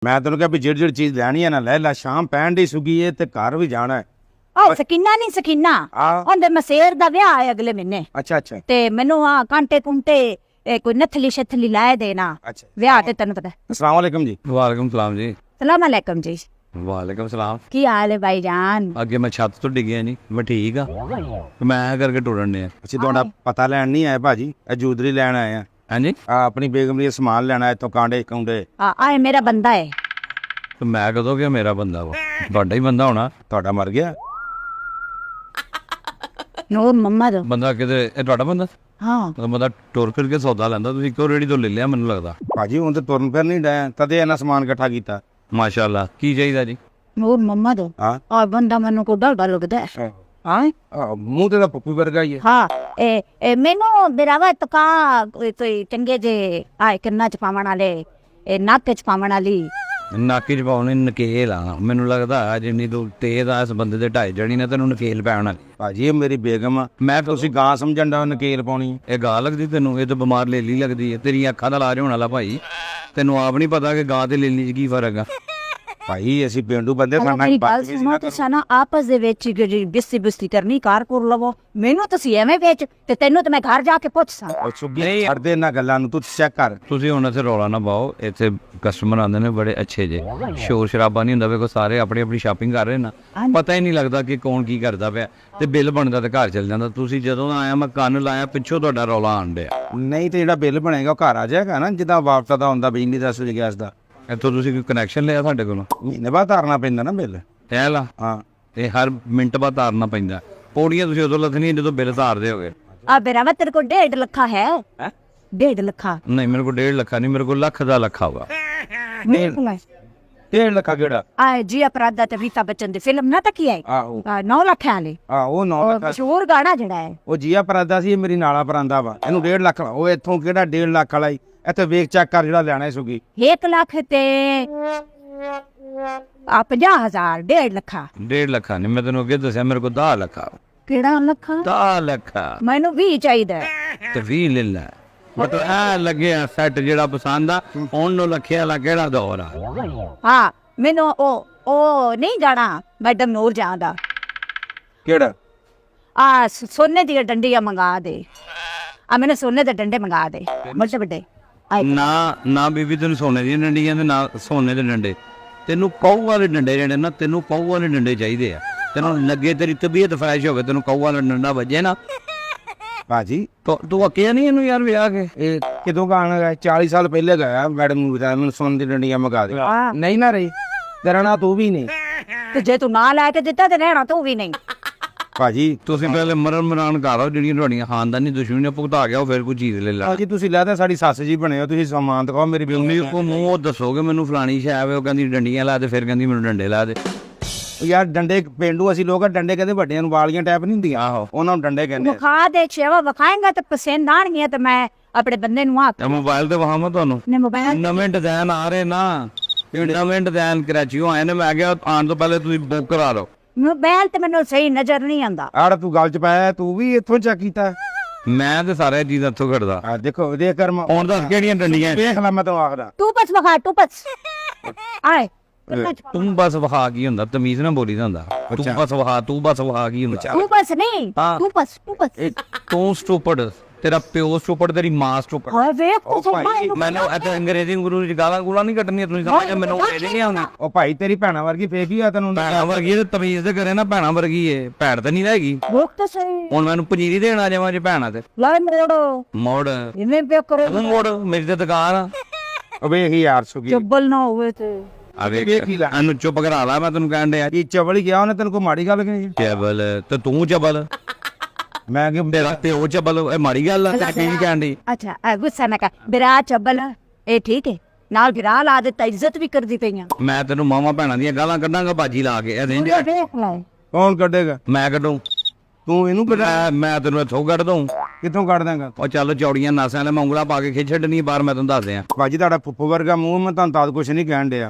ਮੈਂ ਤੈਨੂੰ ਕਿਹਾ ਵੀ ਜਿਹੜੀ ਚੀਜ਼ ਲੈਣੀ ਹੈ ਨਾ ਲੈ ਲੈ, ਸ਼ਾਮ ਪੈਣ ਦੀ ਸੁਗੀ ਏ ਤੇ ਘਰ ਵੀ ਜਾਣਾ ਹੈ। ਉਹ ਸਕੀਨਾ ਨਹੀਂ ਸਕੀਨਾ, ਉਹਦੇ ਮਸੇਰ ਦਾ ਵਿਆਹ ਹੈ ਅਗਲੇ ਮਹੀਨੇ। ਅੱਛਾ ਅੱਛਾ ਤੇ ਮੈਨੂੰ ਆ ਕਾਂਟੇ ਕੁੰਟੇ ਕੋਈ ਨਥਲੀ ਸ਼ਥਲੀ ਲਾਏ ਦੇਣਾ ਅੱਛਾ। ਵਿਆਹ ਤੇ ਤੈਨੂੰ ਪਤਾ। अस्सलाम वालेकुम जी। वालेकुम सलाम जी। ਸਲਾਮ ਅਲੈਕਮ ਜੀ। वालेकुम सलाम। ਕੀ ਹਾਲ ਹੈ ਭਾਈ ਜਾਨ? ਅੱਗੇ ਮੈਂ ਛੱਤ ਤੋਂ ਡਿੱਗਿਆ ਨਹੀਂ, ਮੈਂ ਠੀਕ ਆ। ਮੈਂ ਕਰਕੇ ਟੁਰਨ ਨੇ। ਅਸੀਂ ਤੁਹਾਡਾ ਪਤਾ ਲੈਣ ਨਹੀਂ ਆਏ ਭਾਜੀ, ਇਹ ਜੂਦਰੀ ਲੈਣ ਆਏ ਆ। ਹਾਂਜੀ, ਆਪਣੀ ਬੇਗਮ ਲਈ ਸਮਾਨ ਲੈਣਾ ਇੱਥੋਂ, ਕਾਂਡੇ ਕੁੰਡੇ। ਆਏ ਮੇਰਾ ਬੰਦਾ ਹੈ। ਤੇ ਮੈਂ ਕਦੋਂ ਕਿ ਮੇਰਾ ਬੰਦਾ ਵਾ? ਤੁਹਾਡਾ ਹੀ ਬੰਦਾ ਹੋਣਾ। ਤੁਹਾਡਾ ਮਰ ਗਿਆ ਨੂਰ ਮੰਮਾ ਦਾ ਬੰਦਾ ਕਿਤੇ ਇਹ ਤੁਹਾਡਾ ਬੰਦਾ? ਹਾਂ। ਬੰਦਾ ਟੁਰ ਫਿਰ ਕੇ ਸੌਦਾ ਲੈਂਦਾ, ਤੁਸੀਂ ਇੱਕੋ ਰੇੜੀ ਤੋਂ ਲੈ ਲਿਆ ਮੈਨੂੰ ਲੱਗਦਾ। ਭਾਜੀ ਹੁਣ ਤੇ ਤੁਰਨ ਫਿਰ ਨਹੀਂ ਡਿਆ, ਤਦੇ ਇਹਨਾਂ ਸਮਾਨ ਇਕੱਠਾ ਕੀਤਾ। ਮਾਸ਼ਾਅੱਲਾ। ਕੀ ਚਾਹੀਦਾ ਜੀ? ਨੂਰ ਮੰਮਾ ਦਾ ਹਾਂ ਆ ਬੰਦਾ ਮੈਨੂੰ ਕੋ ਡਰ ਲੱਗਦਾ ਹੈ। ਹਾਂ ਮੂੰਹ ਤੇ ਤਾਂ ਪੱਪੂ ਵਰਗਾ ਹੀ ਹੈ। ਹਾਂ ਇਹ ਮੈਨੂੰ ਬਿਰਾਵਾ ਤਕਾ ਕੋਈ ਚੰਗੇ ਜੇ ਆਏ ਕੰਨਾਂ ਚ ਪਾਵਣ ਵਾਲੇ, ਇਹ ਨੱਕ ਚ ਪਾਵਣ ਵਾਲੀ। ਨਾਕੀ ਚ ਪਾਉਣੇ ਨਕੇਲ ਆ, ਮੈਨੂੰ ਲੱਗਦਾ ਜਿੰਨੀ ਤੂੰ ਤੇਜ਼ ਆ ਇਸ ਬੰਦੇ ਦੇ ਢਾਈ ਜਣੀ ਨੇ ਤੈਨੂੰ ਨਕੇਲ ਪੈਣ ਵਾਲੀ। ਭਾਜੀ ਇਹ ਮੇਰੀ ਬੇਗਮ ਆ, ਮੈਂ ਤੁਸੀਂ ਗਾਂ ਸਮਝਣ ਦਾ ਨਕੇਲ ਪਾਉਣੀ। ਇਹ ਗਾਂ ਲੱਗਦੀ ਤੈਨੂੰ? ਇਹ ਤਾਂ ਬਿਮਾਰ ਲੇਲੀ ਲੱਗਦੀ ਹੈ। ਤੇਰੀਆਂ ਅੱਖਾਂ ਦਾ ਇਲਾਜ ਹੋਣ ਵਾਲਾ ਭਾਈ। ਤੈਨੂੰ ਆਪ ਨਹੀਂ ਪਤਾ ਕਿ ਗਾਂ ਤੇ ਲੇਲੀ ਚ ਕੀ ਫਰਕ ਆ? ਭਾਈ ਅਸੀਂ ਪੇਂਡੂ ਬੰਦੇ ਮੇਰੀ ਗੱਲ ਸੁਣੋ, ਤੁਸੀਂ ਨਾ ਆਪਸ ਦੇ ਵਿੱਚ ਜਿਹੜੀ ਬਿਸਤੀ ਕਰਨੀ ਕਾਰ ਕਰ ਲਵੋ। ਮੈਨੂੰ ਤੁਸੀਂ ਐਵੇਂ ਵੇਚ ਤੇ ਤੈਨੂੰ ਤੇ ਮੈਂ ਘਰ ਜਾ ਕੇ ਪੁੱਛ ਸਾਂ। ਨਹੀਂ ਛੱਡਦੇ ਇਹਨਾਂ ਗੱਲਾਂ ਨੂੰ, ਤੂੰ ਚੈੱਕ ਕਰ। ਤੁਸੀਂ ਹੁਣ ਇੱਥੇ ਰੌਲਾ ਨਾ ਪਾਓ, ਇੱਥੇ ਕਸਟਮਰ ਆਉਂਦੇ ਨੇ ਬੜੇ ਅੱਛੇ ਜੇ, ਸ਼ੋਰ ਸ਼ਰਾਬਾ ਨਹੀਂ ਹੁੰਦਾ। ਵੇਖੋ ਸਾਰੇ ਆਪਣੀ ਆਪਣੀ ਸ਼ਾਪਿੰਗ ਕਰ ਰਹੇ ਨਾ, ਪਤਾ ਹੀ ਨਹੀਂ ਲੱਗਦਾ ਕਿ ਕੌਣ ਕੀ ਕਰਦਾ ਪਿਆ, ਤੇ ਬਿੱਲ ਬਣਦਾ ਤੇ ਘਰ ਚਲ ਜਾਂਦਾ। ਤੁਸੀਂ ਜਦੋਂ ਆਇਆ ਮੈਂ ਕੰਨ ਲਾਇਆ, ਪਿੱਛੋਂ ਤੁਹਾਡਾ ਰੌਲਾ ਆਣ ਡਿਆ। ਨਹੀਂ ਤੇ ਜਿਹੜਾ ਬਿੱਲ ਬਣੇਗਾ ਉਹ ਘਰ ਆ ਜਾਏਗਾ ਨਾ, ਜਿੱਦਾਂ ਵਾਪਸ ਦਾ ਹੁੰਦਾ ਬਿਜਲੀ ਦਾ, ਸੂਰਜ ਗੈਸ ਦਾ। ਇੱਥੋਂ ਤੁਸੀਂ ਕੋਈ ਕਨੈਕਸ਼ਨ ਲਿਆ ਸਾਡੇ ਕੋਲੋਂ? ਮਹੀਨੇ ਬਾਅਦ ਤਾਰਨਾ ਪੈਂਦਾ ਨਾ ਬਿੱਲ। ਇਹ ਲਾ, ਹਾਂ ਇਹ ਹਰ ਮਿੰਟ ਬਾਅਦ ਤਾਰਨਾ ਪੈਂਦਾ। ਪੌੜੀਆਂ ਤੁਸੀਂ ਉਦੋਂ ਲੱਥਣੀਆਂ ਜਦੋਂ ਬਿੱਲ ਤਾਰਦੇ ਹੋਗੇ। ਆ ਬਿਰਾਵਾ ਤੇਰੇ ਕੋਲ 1.5 ਲੱਖਾ ਹੈ? 1.5 ਲੱਖਾ ਨਹੀਂ, ਮੇਰੇ ਕੋਲ 1.5 ਲੱਖਾ ਨਹੀਂ, ਮੇਰੇ ਕੋਲ ਲੱਖ ਦਾ ਲੱਖਾ ਹੋਗਾ। 1.5 ਲੱਖਾ ਕਿਹੜਾ? ਆ ਜੀ ਅਪਰਾਧਾ ਤੇ ਅਮਿਤਾਭ ਬੱਚਨ ਦੀ ਫਿਲਮ ਨਾ ਤਾਂ ਕੀ ਹੈ? ਆਹੋ 9 ਲੱਖ ਵਾਲੀ। ਉਹ 9 ਲੱਖ ਮਸ਼ਹੂਰ ਗਾਣਾ ਜਿਹੜਾ ਹੈ ਉਹ ਜੀਆ ਪਰਾਦਾ ਸੀ, ਇਹ ਮੇਰੀ ਨਾਲਾ ਪਰਾਂਦਾ ਵਾ। ਇਹਨੂੰ 1.5 ਲੱਖ ਉਹ ਇੱਥੋਂ ਕਿਹੜਾ 1.5 ਲੱਖ ਵਾਲਾ ਹੀ। ਇੱਥੇ ਵੇਖ ਚੈੱਕ ਕਰ ਜਿਹੜਾ ਲੈਣਾ ਸੁਗੀ। 1 ਲੱਖ ਤੇ ਆ 50,000 1.5 ਲੱਖਾ। 1.5 ਲੱਖਾ ਨਹੀਂ, ਮੈਂ ਤੈਨੂੰ ਅੱਗੇ ਦੱਸਿਆ ਮੇਰੇ ਕੋਲ 10 ਲੱਖਾ। ਕਿਹੜਾ ਲੱਖਾ? 10 ਲੱਖਾ ਮੈਨੂੰ 20 ਚਾਹੀਦਾ ਹੈ। ਤੇ 20 ਲੈ ਲੈ। ਮਤਲਬ ਐ ਲੱਗਿਆ ਸੈੱਟ ਜਿਹੜਾ ਪਸੰਦ ਆ। ਹੁਣ ਨੂੰ ਲੱਖੇ ਵਾਲਾ ਕਿਹੜਾ ਦੌਰ ਆ? ਹਾਂ ਮੈਨੂੰ ਉਹ ਨਹੀਂ ਜਾਣਾ ਮੈਡਮ ਨੂਰ ਜਾਂਦਾ। ਕਿਹੜਾ? ਆ ਸੋਨੇ ਦੀਆਂ ਡੰਡੀਆਂ ਮੰਗਾ ਦੇ। ਆ ਮੈਨੂੰ ਸੋਨੇ ਦੇ ਡੰਡੇ ਮੰਗਾ ਦੇ, ਵੱਡੇ ਵੱਡੇ। ਨਾ ਬੀਬੀ, ਤੈਨੂੰ ਸੋਨੇ ਦੀਆਂ ਡੰਡੀਆਂ ਤੇ ਨਾ ਸੋਨੇ ਦੇ ਡੰਡੇ। ਤੈਨੂੰ ਕਹੂ ਵਾਲੇ ਡੰਡੇ ਜਿਹੜੇ ਨਾ, ਤੈਨੂੰ ਕਹੂ ਵਾਲੇ ਡੰਡੇ ਚਾਹੀਦੇ ਆ। ਤੈਨੂੰ ਲੱਗੇ ਤੇਰੀ ਤਬੀਅਤ ਫਰੈਸ਼ ਹੋਵੇ, ਤੈਨੂੰ ਕਹੂ ਵਾਲਾ ਡੰਡਾ ਵੱਜੇ ਨਾ। ਭਾਜੀ ਤੂੰ ਅੱਕਿਆ ਨਹੀਂ ਇਹਨੂੰ ਯਾਰ ਵਿਆਹ ਕੇ? ਇਹ ਕਿਦੋਂ ਗਾਣਾ ਗਿਆ? 40 ਸਾਲ ਪਹਿਲੇ ਗਿਆ ਮੈਡਮ ਨੂੰ ਬਤਾਇਆ ਮੈਨੂੰ ਸੋਨੇ ਦੀ ਡੰਡੀਆਂ ਮੰਗਾ ਦੇ। ਨਹੀਂ ਨਾ ਰਹੀ ਤੇਰਾ ਨਾ, ਤੂੰ ਵੀ ਨਹੀਂ। ਤੇ ਜੇ ਤੂੰ ਨਾ ਲੈ ਕੇ ਦਿੱਤਾ ਤੇ ਰਹਿਣਾ ਤੂੰ ਵੀ ਨਹੀਂ। ਭਾਜੀ ਤੁਸੀਂ ਪਹਿਲੇ ਮਰਨ ਕਰੋ, ਜਿਹੜੀਆਂ ਤੁਹਾਡੀਆਂ ਖਾਨਦਾਨੀ ਦੁਸ਼ਮਣੀਆਂ ਭੁਗਤਾ ਗਿਆ, ਉਹ ਫਿਰ ਕੋਈ ਚੀਜ਼ ਲੈ ਲਾ। ਭਾਜੀ ਤੁਸੀਂ ਲੈਦਾ ਸਾਡੀ ਸੱਸ ਜੀ ਬਣੇ ਹੋ, ਤੁਸੀਂ ਸਮਾਨ ਦਿਖਾਓ ਮੇਰੀ ਬੇਗਮ ਕੋ ਮੂੰਹ ਦੱਸੋਗੇ ਮੈਨੂੰ ਫਲਾਣੀ ਸ਼ਾਇ ਵੇ, ਉਹ ਕਹਿੰਦੀ ਡੰਡੀਆਂ ਲਾ ਦੇ, ਫਿਰ ਕਹਿੰਦੀ ਮੈਨੂੰ ਡੰਡੇ ਲਾ ਦੇ। ਯਾਰ ਡੰਡੇ ਪੇਂਡੂ ਅਸੀਂ ਲੋਕ ਡੰਡੇ ਕਹਿੰਦੇ ਵੱਡਿਆਂ ਨੂੰ ਵਾਲੀਆਂ ਟਾਈਪ ਨਹੀਂ ਹੁੰਦੀਆਂ। ਆਹੋ ਉਹਨਾਂ ਨੂੰ ਡੰਡੇ ਕਹਿੰਦੇ। ਵਿਖਾ ਦੇ ਛੇਵਾ ਵਿਖਾਏਗਾ ਤੇ ਪਸੰਦ ਆਣਗੀਆਂ ਤੇ ਮੈਂ ਆਪਣੇ ਬੰਦੇ ਨੂੰ ਇਹ ਮੋਬਾਈਲ ਤੇ ਵਹਾਵਾਂ ਤੁਹਾਨੂੰ ਨੇ ਮੋਬਾਈਲ ਨਵੇਂ ਡਿਜ਼ਾਈਨ ਆ ਰਹੇ ਨਾ, ਨਵੇਂ ਡਿਜ਼ਾਈਨ ਕਰਾਚੀਓ ਆਏ ਨੇ। ਮੈਂ ਕਿਹਾ ਆਉਣ ਤੋਂ ਪਹਿਲੇ ਤੁਸੀਂ ਬੁੱਕ ਕਰਾ ਲਓ। ਮੋਬਾਈਲ ਤੇ ਮੈਨੂੰ ਸਹੀ ਨਜ਼ਰ ਨਹੀਂ ਆਉਂਦਾ। ਆੜ ਤੂੰ ਗੱਲ ਚ ਪਾਇਆ, ਤੂੰ ਵੀ ਇੱਥੋਂ ਚੈੱਕ ਕੀਤਾ? ਮੈਂ ਤੇ ਸਾਰੇ ਚੀਜ਼ ਇੱਥੋਂ ਕੱਢਦਾ। ਆ ਦੇਖੋ ਦੇਖ ਕਰ ਹੁਣ ਦੱਸ ਕਿਹੜੀਆਂ ਡੰਡੀਆਂ? ਵੇਖ ਲੈ ਮੈਂ ਤੈਨੂੰ ਆਖਦਾ। ਤੂੰ ਬਸ ਵਿਖਾ, ਤੂੰ ਬਸ ਆਏ। ਤੂੰ ਬਸ ਵਹਾ ਕੀ ਹੁੰਦਾ? ਤਮੀਜ਼ ਨਾ ਬੋਲੀ ਦਾ ਹੁੰਦਾ। ਤੂੰ ਬਸ ਵਹਾ, ਤੂੰ ਬਸ ਵਹਾ ਕੀ ਹੁੰਦਾ? ਤੂੰ ਬਸ ਨਹੀਂ, ਤੂੰ ਬਸ ਤੂੰ ਸਟੂਪਿਡ, ਤੇਰਾ ਪਿਓ ਸਟੂਪਿਡ, ਤੇਰੀ ਮਾਂ ਸਟੂਪਿਡ। ਓਏ ਵੇਖ ਤੂੰ ਮੈਨੂੰ ਇੱਥੇ ਅੰਗਰੇਜ਼ੀ ਗੁਰੂ ਦੀ ਗਾਲਾਂ ਗੂਲਾਂ ਨਹੀਂ ਕੱਢਣੀਆਂ। ਤੁਸੀਂ ਸਮਝਦੇ? ਮੈਨੂੰ ਇਹ ਨਹੀਂ ਆਉਂਦੀ। ਉਹ ਭਾਈ ਤੇਰੀ ਭੈਣਾਂ ਵਰਗੀ ਫੇਕ ਹੀ ਆ ਤੈਨੂੰ। ਭੈਣਾਂ ਵਰਗੀ ਤੇ ਤਮੀਜ਼ ਤੇ ਕਰੇ ਨਾ, ਭੈਣਾਂ ਵਰਗੀ ਏ। ਭੈਣ ਤਾਂ ਨਹੀਂ ਰਹੇਗੀ। ਰੋਕ ਤਾਂ ਸਹੀ। ਹੁਣ ਮੈਨੂੰ ਪਨੀਰੀ ਦੇਣ ਆ ਜਾਵਾਂ ਜੇ ਭੈਣਾਂ ਤੇ ਲੈ ਮੋੜੋ ਮੋੜ। ਇਵੇਂ ਪਿਓ ਕਰੋ। ਤੂੰ ਮੋੜ, ਮੇਰੀ ਤੇ ਦੁਕਾਨ ਆ। ਉਹ ਵੇਖ ਯਾਰ ਸੁਗੀ ਚੱਬਲ ਨਾ ਹੋਵੇ ਤੇ ਆ ਵੇਖ ਇਹਨੂੰ ਚੁੱਪ ਕਰਾ ਲਾ, ਮੈਂ ਤੈਨੂੰ ਕਹਿਣ ਡਿਆ। ਇਹ ਚਵਲ ਗਿਆ ਉਹਨੇ ਤੈਨੂੰ ਕੋਈ ਮਾੜੀ ਗੱਲ ਕਹੀ? ਚਬਲ ਤੇ ਤੂੰ ਚਬਲ, ਮੈਂ ਕਿ ਤੇਰਾ ਪਿਓ ਚਬਲ, ਇਹ ਮਾੜੀ ਗੱਲ ਆ? ਤੈਨੂੰ ਕੀ ਕਹਿਣ ਡਈ? ਅੱਛਾ ਗੁੱਸਾ ਨਾ ਕਰ। ਬਿਰਾ ਚੱਬਲ ਇਹ ਠੀਕ ਹੈ, ਨਾਲ ਬਿਰਾ ਲਾ ਦਿੱਤਾ, ਇੱਜ਼ਤ ਵੀ ਕਰਦੀ ਪਈਆਂ। ਮੈਂ ਤੈਨੂੰ ਮਾਵਾਂ ਭੈਣਾਂ ਦੀਆਂ ਗਾਲਾਂ ਕੱਢਾਂਗਾ ਬਾਜੀ ਲਾ ਕੇ। ਇਹ ਦੇਖ ਵੇਖ ਲੈ ਕੌਣ ਕੱਢੇਗਾ? ਮੈਂ ਕੱਢੂ? ਤੂੰ ਇਹਨੂੰ ਮੈਂ ਤੈਨੂੰ ਇੱਥੋਂ ਕੱਢ ਦਊਂ। ਕਿੱਥੋਂ ਕੱਢ ਦਾਂਗਾ? ਉਹ ਚੱਲ ਚੌੜੀਆਂ ਨਾਸਾਂ ਵਾਲੇ ਮੰਗਲਾ ਪਾ ਕੇ ਖਿੱਚ ਛੱਡਣੀ ਬਾਹਰ। ਮੈਂ ਤੈਨੂੰ ਦੱਸ ਦਿਆਂ, ਭਾਜੀ ਤੁਹਾਡਾ ਫੁੱਫੂ ਵਰਗਾ ਮੂੰਹ, ਮੈਂ ਤੁਹਾਨੂੰ ਤਾਂ ਕੁਛ ਨਹੀਂ ਕਹਿਣ ਡਿਆ।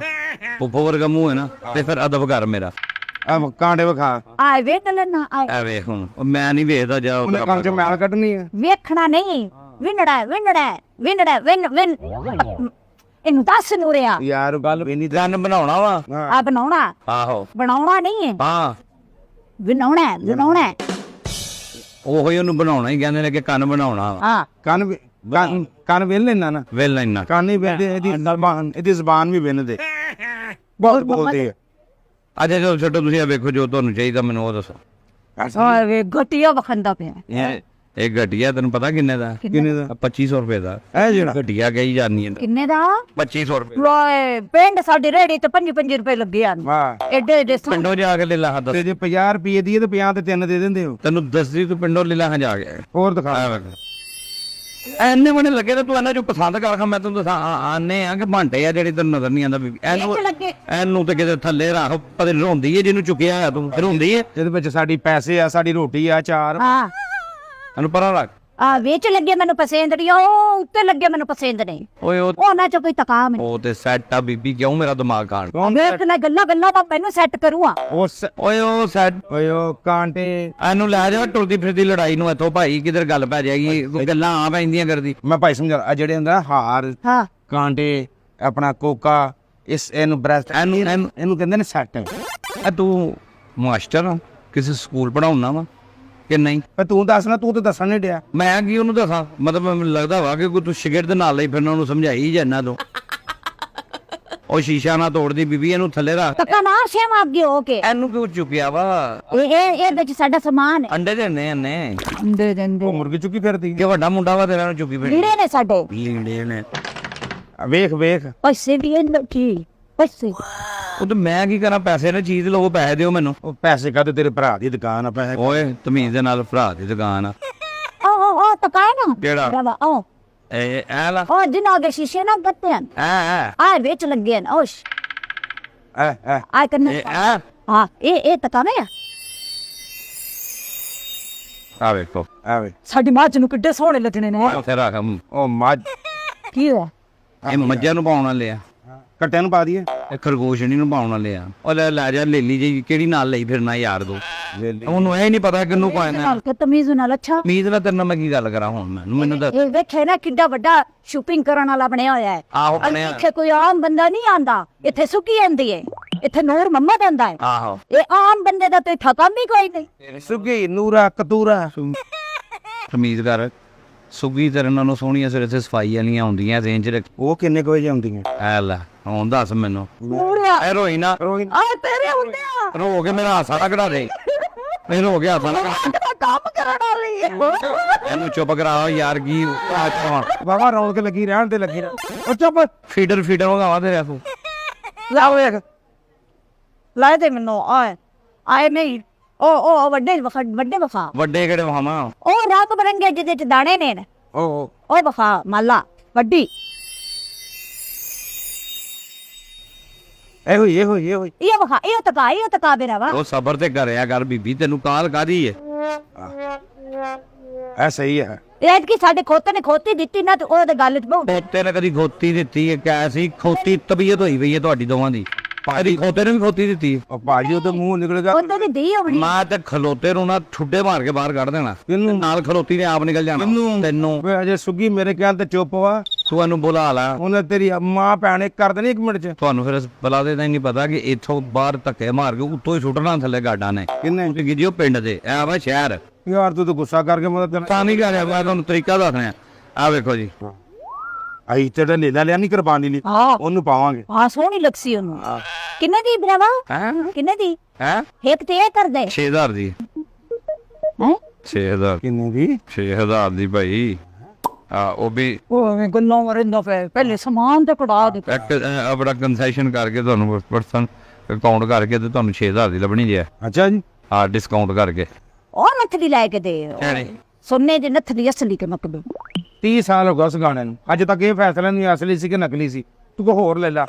ਫੁੱਫੋ ਵਰਗਾ ਮੂੰਹ ਹੈ ਨਾ, ਤੇ ਫਿਰ ਅਦਬ ਕਰ ਮੇਰਾ। ਆ ਕਾਂਡੇ ਵਿਖਾ। ਆਏ ਵੇਖ ਲੈਣਾ। ਆਏ ਐ ਵੇਖ ਹੁਣ ਮੈਂ ਨਹੀਂ ਵੇਖਦਾ। ਜਾ ਉਹਨੇ ਕੰਨ ਚ ਮੈਲ ਕੱਢਣੀ ਆ। ਵੇਖਣਾ ਨਹੀਂ। ਵਿੰਨੜਾ ਵਿੰਨੜਾ ਵਿੰਨੜਾ ਵਿੰਨ ਵਿੰਨ ਇਹਨੂੰ ਦੱਸ ਨੂਰਿਆ ਯਾਰ ਗੱਲ ਵੀ ਨਹੀਂ ਕੰਨ ਬਣਾਉਣਾ ਵਾ ਆ ਬਣਾਉਣਾ ਆਹੋ ਬਣਾਉਣਾ ਨਹੀਂ ਹੈ ਹਾਂ ਬਣਾਉਣਾ ਹੈ, ਬਣਾਉਣਾ ਹੈ। ਉਹੋ ਹੀ ਉਹਨੂੰ ਬਣਾਉਣਾ ਹੀ ਕਹਿੰਦੇ ਨੇ ਕਿ ਕੰਨ ਬਣਾਉਣਾ ਵਾ ਹਾਂ ਕੰਨ ਵੇਲ ਲੈਣਾ ਨਾ ਵੇਲ ਇੰਨਾ ਕੰਨ ਹੀ ਵੇਲਦੇ ਇਹਦੀ ਜ਼ਬਾਨ ਵੀ ਵਿੰਨਦੇ ਬਹੁਤ ਬੋਲਦੇ ਅੱਛਾ ਚਲੋ ਛੱਡੋ ਤੁਸੀਂ ਇਹ ਵੇਖੋ ਜੋ ਤੁਹਾਨੂੰ ਚਾਹੀਦਾ ਮੈਨੂੰ ਉਹ ਦੱਸੋ ਆ ਵੇ ਗਟਿਆ ਵਖੰਦਾ ਪਿਆ ਇਹ ਘਟਿਆ ਤੈਨੂੰ ਪਤਾ ਕਿੰਨੇ ਦਾ ਕਿੰਨੇ ਦਾ 2500 ਰੁਪਏ ਦਾ ਇਹ ਜਿਹੜਾ ਘਟਿਆ ਕਹੀ ਜਾਨੀ ਹੈ ਕਿੰਨੇ ਦਾ 2500 ਰੁਪਏ ਲੋਏ ਪਿੰਡ ਸਾਡੀ ਰੇੜੀ ਤੇ 5 ਰੁਪਏ ਲੱਗੇ ਹਨ ਵਾਹ ਐਡੇ ਐਡੇ ਪਿੰਡੋਂ ਜਾ ਕੇ ਲੈ ਲਾ ਦੱਸ ਤੇ ਜੇ 50 ਰੁਪਏ ਦੀ ਹੈ ਤੇ 50 ਤੇ 3 ਦੇ ਦਿੰਦੇ ਹੋ ਤੈਨੂੰ ਦੱਸਦੀ ਤੂੰ ਪਿੰਡੋਂ ਲੈ ਲਾ ਜਾ ਕੇ ਹੋਰ ਦਿਖਾ ਐਨੇ ਬਣੇ ਲੱਗੇ ਤਾਂ ਤੂੰ ਇਹਨਾਂ ਚੋਂ ਪਸੰਦ ਕਰ ਖਾ ਮੈਂ ਤੈਨੂੰ ਦੱਸਾਂ ਆਨੇ ਆ ਕਿ ਭਾਂਡੇ ਆ ਜਿਹੜੇ ਤੈਨੂੰ ਨਜ਼ਰ ਨਹੀਂ ਆਉਂਦਾ ਬੀਬੀ ਇਹਨੂੰ ਲੱਗੇ ਇਹਨੂੰ ਤੇ ਕਿਤੇ ਥੱਲੇ ਰੱਖ ਪਤਾ ਨੀ ਰੋਂਦੀ ਏ ਜਿਹਨੂੰ ਚੁੱਕਿਆ ਆ ਤੂੰ ਰੋਂਦੀ ਏ ਜਿਹਦੇ ਵਿੱਚ ਸਾਡੀ ਪੈਸੇ ਆ ਸਾਡੀ ਰੋਟੀ ਆ ਚਾਰ ਹਾਂ ਇਹਨੂੰ ਪਰਾਂ ਰੱਖ ਆ ਵਿੱਚ ਲੱਗੇ ਮੈਨੂੰ ਪਸੰਦ ਨਹੀਂ ਉਹ ਉੱਤੇ ਲੱਗੇ ਮੈਨੂੰ ਪਸੰਦ ਨਹੀਂ ਓਏ ਉਹ ਉਹਨਾਂ ਚ ਕੋਈ ਤਕਾਮ ਨਹੀਂ ਉਹ ਤੇ ਸੈੱਟ ਆ ਬੀਬੀ ਕਿਉਂ ਮੇਰਾ ਦਿਮਾਗ ਖਾਣ ਵੇਖ ਲੈ ਗੱਲਾਂ ਤਾਂ ਮੈਨੂੰ ਸੈੱਟ ਕਰੂਆ ਓਏ ਉਹ ਸੈੱਟ ਓਏ ਉਹ ਕਾਂਟੇ ਇਹਨੂੰ ਲੈ ਜਾ ਟੁਰਦੀ ਫਿਰਦੀ ਲੜਾਈ ਨੂੰ ਇੱਥੋਂ ਭਾਈ ਕਿਧਰ ਗੱਲ ਪੈ ਜਾਏਗੀ ਕੋਈ ਗੱਲਾਂ ਆ ਪੈਂਦੀਆਂ ਕਰਦੀ ਮੈਂ ਭਾਈ ਸਮਝਾ ਆ ਜਿਹੜੇ ਹੁੰਦਾ ਹਾਰ ਹਾਂ ਕਾਂਟੇ ਆਪਣਾ ਕੋਕਾ ਇਹਨੂੰ ਬ੍ਰੈਸਟ ਇਹਨੂੰ ਕਹਿੰਦੇ ਨੇ ਸੈੱਟ ਆ ਤੂੰ ਮਾਸਟਰ ਆ ਕਿਸੇ ਸਕੂਲ ਪੜਾਉਣਾ ਵਾ ਕਿ ਨਹੀਂ ਪਰ ਤੂੰ ਦੱਸ ਨਾ ਤੂੰ ਤਾਂ ਦੱਸਣ ਨਹੀਂ ਡਿਆ ਮੈਂ ਕੀ ਉਹਨੂੰ ਦੱਸਾਂ ਮਤਲਬ ਮੈਨੂੰ ਲੱਗਦਾ ਵਾ ਕਿ ਕੋਈ ਤੂੰ ਸ਼ਿਗਰ ਦੇ ਨਾਲ ਲਈ ਫਿਰਨਾ ਉਹਨੂੰ ਸਮਝਾਈ ਜਾਂਦਾ ਤੂੰ ਉਹ ਸ਼ੀਸ਼ਾ ਨਾ ਤੋੜਦੀ ਬੀਬੀ ਇਹਨੂੰ ਥੱਲੇ ਰੱਖ ਤੱਕਾ ਨਾ ਸ਼ੇਮ ਅੱਗੇ ਹੋ ਕੇ ਇਹਨੂੰ ਕਿਉਂ ਚੁੱਕਿਆ ਵਾ ਇਹ ਵਿੱਚ ਸਾਡਾ ਸਮਾਨ ਹੈ ਅੰਡੇ ਦੇਣੇ ਇਹਨੇ ਦੇ ਦਿੰਦੇ ਉਹ ਮੁਰਗੀ ਚੁੱਕੀ ਫਿਰਦੀ ਕਿ ਵੱਡਾ ਮੁੰਡਾ ਵਾ ਤੇਰਾ ਨੂੰ ਚੁੱਕੀ ਫਿਰਦੀ ਲੀੜੇ ਨੇ ਸਾਡੇ ਲੀੜੇ ਨੇ ਵੇਖ ਪੈਸੇ ਵੀ ਇਹਨਾਂ ਠੀਕ ਪੈਸੇ ਉਹ ਤੇ ਮੈਂ ਕੀ ਕਰਾਂ ਪੈਸੇ ਨੇ ਚੀਜ਼ ਲਓ ਪੈਸੇ ਦਿਓ ਮੈਨੂੰ ਉਹ ਪੈਸੇ ਕਾਹਦੇ ਤੇਰੇ ਭਰਾ ਦੀ ਦੁਕਾਨ ਆ ਪੈਸੇ ਓਏ ਤਮੀਜ਼ ਦੇ ਨਾਲ ਭਰਾ ਦੀ ਦੁਕਾਨ ਆ ਉਹ ਤੱਕਾ ਨਾ ਕਿਹੜਾ ਬਰਾਵਾ ਉਹ ਐ ਲਾ ਉਹ ਜਿਨ੍ਹਾਂ ਦੇ ਸ਼ੀਸ਼ੇ ਨਾ ਗੱਤੇ ਹਨ ਐ ਆ ਵਿੱਚ ਲੱਗੇ ਹਨ ਓਸ਼ ਆ ਕਰਨਾ ਐ ਹਾਂ ਇਹ ਤੱਕਾ ਮੈਂ ਆ ਵੇਖੋ ਆਵੇ ਸਾਡੀ ਮੱਝ ਨੂੰ ਕਿੱਡੇ ਸੋਹਣੇ ਲੱਗਣੇ ਨੇ ਉੱਥੇ ਰੱਖ ਉਹ ਮੱਝ ਕੀ ਹੈ ਇਹ ਮੱਝਾਂ ਨੂੰ ਪਾਉਣ ਵਾਲੇ ਆ ਕੱਟਿਆਂ ਨੂੰ ਪਾ ਦਈਏ ਇਹ ਖਰਗੋਸ਼ਣੀ ਨੂੰ ਪਾਉਣ ਵਾਲੇ ਆ ਉਹ ਲੈ ਜਾ ਲੇਲੀ ਜੀ ਕਿਹੜੀ ਨਾਲ ਲਈ ਫਿਰਨਾ ਯਾਰ ਦੋ ਉਹਨੂੰ ਇਹ ਨਹੀਂ ਪਤਾ ਕਿੰਨੂੰ ਪਾਣਾ ਨਾਲ ਕਿ ਤਮੀਜ਼ ਨਾਲ ਅੱਛਾ ਉਮੀਦ ਨਾਲ ਤੇਰੇ ਨਾਲ ਮੈਂ ਕੀ ਗੱਲ ਕਰਾਂ ਹੁਣ ਮੈਨੂੰ ਦੱਸ ਇਹ ਵੇਖੇ ਨਾ ਕਿੱਡਾ ਵੱਡਾ ਸ਼ੂਟਿੰਗ ਕਰਨ ਵਾਲਾ ਬਣਿਆ ਹੋਇਆ ਹੈ ਆਹੋ ਬਣਿਆ ਇੱਥੇ ਕੋਈ ਆਮ ਬੰਦਾ ਨਹੀਂ ਆਂਦਾ ਇੱਥੇ ਸੁੱਕੀ ਆਂਦੀ ਹੈ ਇੱਥੇ ਨੂਰ ਮੰਮਾ ਆਂਦਾ ਹੈ ਆਹੋ ਇਹ ਆਮ ਬੰਦੇ ਦਾ ਤੇ ਠਕਮ ਵੀ ਕੋਈ ਨਹੀਂ ਸੁਗੀ ਨੂਰਾ ਕਤੂਰਾ ਉਮੀਦ ਕਰ ਸੁਗੀ ਤੇਰੇ ਨਾਲੋਂ ਸੋਹਣੀਆਂ ਸਿਰ ਇੱਥੇ ਸਫਾਈ ਵਾਲੀਆਂ ਹੁੰਦੀਆਂ ਰੇਂਜ ਰੱਖ ਉਹ ਕਿੰਨੇ ਕੁ ਵਜੇ ਆਉਂਦੀਆਂ ਐ ਲੈ ਹੁਣ ਦੱਸ ਮੈਨੂੰ ਨੂਰਿਆ ਐ ਰੋਈ ਨਾ ਆ ਤੇਰੇ ਹੁੰਦੇ ਆ ਰੋ ਕੇ ਮੇਰਾ ਹਾਸਾ ਨਾ ਕਢਾ ਦੇ ਨਹੀਂ ਰੋ ਗਿਆ ਹਾਸਾ ਨਾ ਕਢਾ ਕੰਮ ਕਰਨ ਵਾਲੀ ਹੈ ਇਹਨੂੰ ਚੁੱਪ ਕਰਾਓ ਯਾਰ ਕੀ ਬਾਬਾ ਰੌਣਕ ਲੱਗੀ ਰਹਿਣ ਤੇ ਲੱਗੀ ਉਹ ਚੁੱਪ ਫੀਡਰ ਹੋਗਾ ਤੇਰੇ ਤੂੰ ਲਾ ਵੇਖ ਲਾ ਦੇ ਮੈਨੂੰ ਆਏ ਨਹੀਂ ਉਹ ਵੱਡੇ ਵਖਾ ਵੱਡੇ ਕਿਹੜੇ ਵਹਾਵਾਂ ਉਹ ਰਾਤ ਬਰੰਗੇ ਜਿਹਦੇ ਚ ਦਾਣੇ ਨੇ ਉਹ ਵਖਾ ਮਾਲਾ ਵੱਡੀ ਇਹੋ ਇਹ ਵਖਾ ਇਹ ਤਕਾ ਮੇਰਾ ਵਾ ਉਹ ਸਬਰ ਤੇ ਕਰਿਆ ਕਰ ਬੀਬੀ ਤੈਨੂੰ ਕਾਲ ਕਾਦੀ ਏ ਐ ਸਹੀ ਹੈ ਇਹ ਕਿ ਸਾਡੇ ਖੋਤੇ ਨੇ ਖੋਤੀ ਦਿੱਤੀ ਨਾ ਤੇ ਉਹਦੇ ਗੱਲ ਚ ਬਹੁਤ ਖੋਤੇ ਨੇ ਕਦੀ ਖੋਤੀ ਦਿੱਤੀ ਹੈ ਕੈਸੀ ਖੋਤੀ ਤਬੀਅਤ ਹੋਈ ਪਈ ਹੈ ਤੁਹਾਡੀ ਦੋਵਾਂ ਦੀ ਭਾਜੀ ਖੋਤੇ ਨੇ ਵੀ ਖੋਤੀ ਦਿੱਤੀ ਉਹ ਭਾਜੀ ਉਹਦੇ ਮੂੰਹ ਨਿਕਲ ਗਿਆ ਉਹਦੇ ਦੀ ਦੀ ਹੋਣੀ ਮੈਂ ਤੇ ਖਲੋਤੇ ਨੂੰ ਨਾ ਠੁੱਡੇ ਮਾਰ ਕੇ ਬਾਹਰ ਕੱਢ ਦੇਣਾ ਨਾਲ ਖਲੋਤੀ ਨੇ ਆਪ ਨਿਕਲ ਜਾਣਾ ਤੈਨੂੰ ਵੇ ਅਜੇ ਸੁਗੀ ਮੇਰੇ ਕਹਿਣ ਤੇ ਚੁੱਪ ਵਾ ਤੂੰ ਇਹਨੂੰ ਬੁਲਾ ਲਾ ਉਹਨੇ ਤੇਰੀ ਮਾਂ ਭੈਣ ਇੱਕ ਕਰ ਦੇਣੀ 1 ਮਿੰਟ ਚ ਤੁਹਾਨੂੰ ਫਿਰ ਬੁਲਾ ਦੇ ਤਾਂ ਨਹੀਂ ਪਤਾ ਕਿ ਇੱਥੋਂ ਬਾਹਰ ਧੱਕੇ ਮਾਰ ਕੇ ਉੱਤੋਂ ਹੀ ਸੁੱਟਣਾ ਥੱਲੇ ਗਾਡਾਂ ਨੇ ਕਿੰਨੇ ਕਿ ਜੀ ਉਹ ਪਿੰਡ ਦੇ ਐ ਵਾ ਸ਼ਹਿਰ ਯਾਰ ਤੂੰ ਤਾਂ ਗੁੱਸਾ ਕਰਕੇ ਮਦਦ ਤਾਂ ਨਹੀਂ ਕਰਿਆ ਮੈਂ ਤੁਹਾਨੂੰ ਤਰੀਕਾ ਦੱਸਣਾ ਆ ਵੇਖੋ ਜੀ ਆਈ ਤੇ ਨੀਲਾ ਲਿਆ ਨਹੀਂ ਕੁਰਬਾਨੀ ਲਈ ਹਾਂ ਉਹਨੂੰ ਪਾਵਾਂਗੇ ਹਾਂ ਸੋਹਣੀ ਲੱਗਸੀ ਉਹਨੂੰ ਕਿੰਨੇ ਦੀ ਬਰਾਵਾ ਹੈ ਕਿੰਨੇ ਦੀ ਹੈ ਇੱਕ ਤੇ ਇਹ ਕਰ ਦੇ 6000 ਦੀ ਹੈ 6000 ਕਿੰਨੇ ਦੀ 6000 ਦੀ ਭਾਈ ਆ ਉਹ ਵੀ ਉਹ ਗੱਲਾਂ ਵਰਿੰਦਾ ਪਹਿਲੇ ਸਮਾਨ ਤੇ ਕੜਾ ਦੇ ਇੱਕ ਆਪਣਾ ਕੰਸੈਸ਼ਨ ਕਰਕੇ ਤੁਹਾਨੂੰ ਪਰਸਨ ਅਕਾਊਂਟ ਕਰਕੇ ਤੇ ਤੁਹਾਨੂੰ 6000 ਦੀ ਲੱਭਣੀ ਜੇ ਅੱਛਾ ਜੀ ਆ ਡਿਸਕਾਊਂਟ ਕਰਕੇ ਉਹ ਨਥਲੀ ਲੈ ਕੇ ਦੇ ਕਿਹੜੀ ਸੋਨੇ ਦੀ ਨਥਲੀ ਅਸਲੀ ਕੇ ਮਕਬੇ 30 ਸਾਲ ਹੋ ਗਏ ਉਸ ਗਾਣੇ ਨੂੰ ਅੱਜ ਤੱਕ ਇਹ ਫੈਸਲਾ ਨਹੀਂ ਅਸਲੀ ਸੀ ਕਿ ਨਕਲੀ ਸੀ ਤੂੰ ਕੋ ਹੋਰ ਲੈ ਲੈ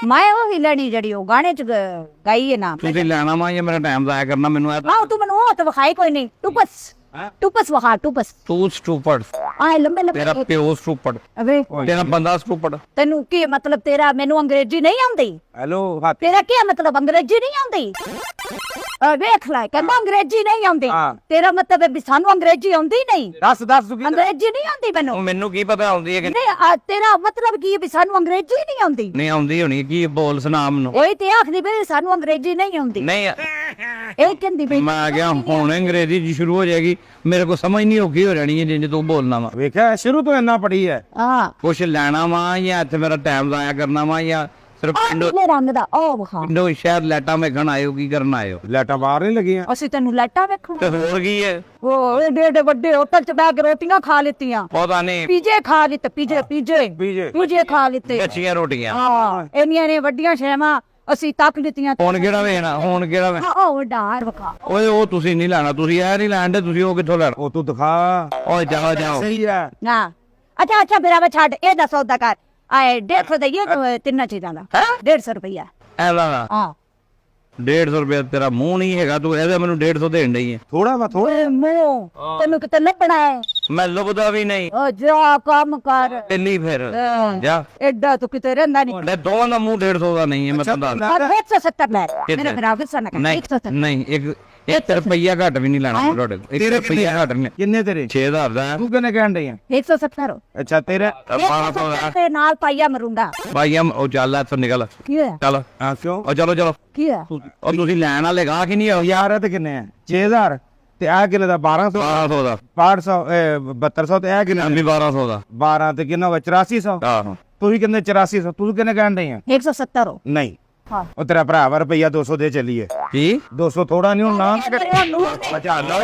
ਮੈਂ ਉਹ ਹੀ ਲੈਣੀ ਜਿਹੜੀ ਉਹ ਗਾਣੇ ਚ ਗਾਈ ਹੈ ਨਾ ਤੁਸੀਂ ਲੈਣਾ ਵਾ ਜਾਂ ਮੇਰਾ ਟਾਈਮ ਜ਼ਾਇਆ ਕਰਨਾ ਮੈਨੂੰ ਆ ਆਹ ਤੂੰ ਮੈਨੂੰ ਉਹ ਤਾਂ ਵਿਖਾਈ ਕੋਈ ਨਹੀਂ ਟੂਪਸ ਵਿਖਾ ਟੂਪਸ ਤੂੰ ਸਟੂਪਡ ਆਏ ਲੰਬੇ ਤੇਰਾ ਲੰਬੇ ਪਿਓ ਸਟੂਪਡ ਅਵੇ ਤੇਰਾ ਬੰਦਾ ਸਟੂਪਡ ਤੈਨੂੰ ਕੀ ਮਤਲਬ ਤੇਰਾ ਮੈਨੂੰ ਅੰਗਰੇਜ਼ੀ ਨਹੀਂ ਆਉਂਦੀ ਹੈਲੋ ਹੱਥ ਤੇਰਾ ਕੀ ਮਤਲਬ ਅੰਗਰੇਜ਼ੀ ਨਹੀਂ ਆਉਂਦੀ ਵੇਖ ਲੈ ਕਹਿੰਦਾ ਅੰਗਰੇਜ਼ੀ ਨਹੀਂ ਆਉਂਦੀ ਹਾਂ। ਤੇਰਾ ਮਤਲਬ ਹੈ ਵੀ ਸਾਨੂੰ ਅੰਗਰੇਜ਼ੀ ਆਉਂਦੀ ਨਹੀਂ ਦੱਸ ਤੂੰ ਕੀ ਅੰਗਰੇਜ਼ੀ ਨਹੀਂ ਆਉਂਦੀ ਉਹ ਮੈਨੂੰ ਮੈਨੂੰ ਕੀ ਪਤਾ ਆਉਂਦੀ ਹੈ ਕਿ ਨਹੀਂ ਤੇਰਾ ਮਤਲਬ ਕੀ ਹੈ ਵੀ ਸਾਨੂੰ ਅੰਗਰੇਜ਼ੀ ਨਹੀਂ ਆਉਂਦੀ ਨਹੀਂ ਆਉਂਦੀ ਹੋਣੀ ਕੀ ਬੋਲ ਸੁਣਾ ਮੈਨੂੰ ਉਹੀ ਤੇ ਆਖਦੀ ਵੀ ਸਾਨੂੰ ਅੰਗਰੇਜ਼ੀ ਨਹੀਂ ਆਉਂਦੀ ਨਹੀਂ ਇਹ ਕਹਿੰਦੀ ਵੀ ਮੈਂ ਕਿਹਾ ਹੁਣ ਅੰਗਰੇਜ਼ੀ ਜੀ ਸ਼ੁਰੂ ਹੋ ਜਾਏਗੀ ਮੇਰੇ ਕੋ ਸਮਝ ਨਹੀਂ ਔਖੀ ਹੋ ਜਾਣੀ ਹੈ ਜਿੰਜ ਤੂੰ ਬੋਲਣਾ ਵਾ ਵੇਖਿਆ ਸ਼ੁਰੂ ਤੋਂ ਇੰਨਾ ਪੜੀ ਹੈ ਹਾਂ ਕੁਛ ਲੈਣਾ ਵਾ ਜਾਂ ਇੱਥੇ ਮੇਰਾ ਟਾਈਮ ਜ਼ਾਇਆ ਕਰਨਾ ਵਾ ਜਾਂ ਸਿਰਫ ਪਿੰਡੋਂ ਇਹ ਰੰਗ ਦਾ ਉਹ ਵਿਖਾ ਪਿੰਡੋਂ ਸ਼ਹਿਰ ਲੈਟਾਂ ਵੇਖਣ ਆਇਓ ਕੀ ਕਰਨ ਆਇਓ ਲੈਟਾਂ ਬਾਹਰ ਨਹੀਂ ਲੱਗੀਆਂ ਅਸੀਂ ਤੈਨੂੰ ਲੈਟਾ ਵੇਖਣਾ ਤੇ ਹੋਰ ਕੀ ਹੈ ਉਹ ਏਡੇ ਏਡੇ ਵੱਡੇ ਹੋਟਲ ਚ ਬੈ ਕੇ ਰੋਟੀਆਂ ਖਾ ਲਿੱਤੀਆਂ ਪਤਾ ਨਹੀਂ ਪੀਜੇ ਖਾ ਲਿੱਤੇ ਪੀਜੇ ਪੀਜੇ ਖਾ ਲਿੱਤੇ ਕੱਚੀਆਂ ਰੋਟੀਆਂ ਹਾਂ ਇੰਨੀਆਂ ਨੇ ਵੱਡੀਆਂ ਸ਼ੈਵਾਂ ਅਸੀਂ ਤੱਕ ਲਿੱਤੀਆਂ ਹੁਣ ਕਿਹੜਾ ਵੇਖਣਾ ਹੁਣ ਕਿਹੜਾ ਵੇ ਉਹ ਡਾਰ ਵਿਖਾ ਓਏ ਉਹ ਤੁਸੀਂ ਨਹੀਂ ਲੈਣਾ ਤੁਸੀਂ ਇਹ ਨਹੀਂ ਲੈਣ ਦੇ ਤੁਸੀਂ ਉਹ ਕਿੱਥੋਂ ਲੈਣਾ ਉਹ ਤੂੰ ਦਿਖਾ ਓਏ ਜਾਓ ਜਾਓ ਸਹੀ ਹੈ ਨਾ ਅੱਛਾ ਮੇਰਾ ਛੱਡ ਇਹ ਦਾ ਸੌਦਾ ਕਰ ਆਏ 150 ਦਾ ਇਹ ਤਿੰਨਾਂ ਚੀਜ਼ਾਂ ਦਾ 150 ਰੁਪਇਆ ਐ ਲਾ ਹਾਂ 150 ਰੁਪਏ ਤੇਰਾ ਮੂੰਹ ਨਹੀਂ ਹੈਗਾ ਤੂੰ ਇਹਦਾ ਮੈਨੂੰ 150 ਦੇਣ ਡਈ ਹੈ ਥੋੜਾ ਵਾ ਥੋੜਾ ਓਏ ਮੂੰਹ ਤੈਨੂੰ ਕਿਤੇ ਲੱਭਣਾ ਹੈ ਮੈਂ ਲੁਬਦਾ ਵੀ ਨਹੀਂ ਉਹ ਜਾ ਕੰਮ ਕਰ ਚੱਲੀ ਫਿਰ ਜਾ ਐਡਾ ਤੂੰ ਕਿਤੇ ਰਹਿੰਦਾ ਨਹੀਂ ਤੁਹਾਡੇ ਦੋਵਾਂ ਦਾ ਮੂੰਹ 150 ਦਾ ਨਹੀਂ ਹੈ ਮੈਂ ਤੁਹਾਨੂੰ ਦੱਸ 170 ਲੈ ਮੇਰੇ ਭਰਾ ਗੁੱਸਾ ਨਾ ਕਰ ਨਹੀਂ 170 ਨਹੀਂ ਇੱਕ ਰੁਪਈਆ ਘੱਟ ਵੀ ਨਹੀਂ ਲੈਣਾ ਤੁਹਾਡੇ ਕੋਲ। ਇੱਕ ਰੁਪਈਆ ਘੱਟ ਨਹੀਂ ਕਿੰਨੇ ਤੇਰੇ 6000 ਦਾ ਤੂੰ ਕਿੰਨੇ ਕਹਿਣ ਡਈ ਆ 170 ਅੱਛਾ ਤੇਰੇ 1200 ਦਾ ਤੇ ਨਾਲ ਪਾਈਆ ਮਰੂੰਗਾ ਭਾਈ ਉਹ ਚੱਲ ਇੱਥੋਂ ਨਿਕਲ ਕੀ ਹੈ ਚੱਲ ਹਾਂ ਕਿਉਂ ਉਹ ਚਲੋ ਚਲੋ ਕੀ ਹੈ ਉਹ ਤੁਸੀਂ ਲੈਣ ਵਾਲੇ ਗਾ ਕਿ ਨਹੀਂ ਹੋ ਯਾਰ ਇਹ ਤੇ ਕਿੰਨੇ ਆ 6000 ਤੇ ਆ ਕਿੰਨੇ ਦਾ 1200 1200 ਦਾ 500 7200 ਤੇ ਆ ਕਿੰਨੇ ਅੰਬੀ 1200 ਦਾ 12 ਤੇ ਕਿੰਨਾ ਹੋਇਆ 8400 ਆਹੋ ਤੂੰ ਵੀ ਕਿੰਨੇ 8400 ਤੂੰ ਕਿੰਨੇ ਕਹਿਣ ਡਈ ਆ 170 ਨਹੀਂ ਹਾਂ ਉਹ ਤੇਰਾ ਭਰਾ ਵਾ ਰੁਪਈਆ 200 ਦੇ ਚੱਲੀਏ ਕੀ 200 ਥੋੜਾ ਨਹੀਂ ਹੋਣਾ ਬਚਾ ਲਓ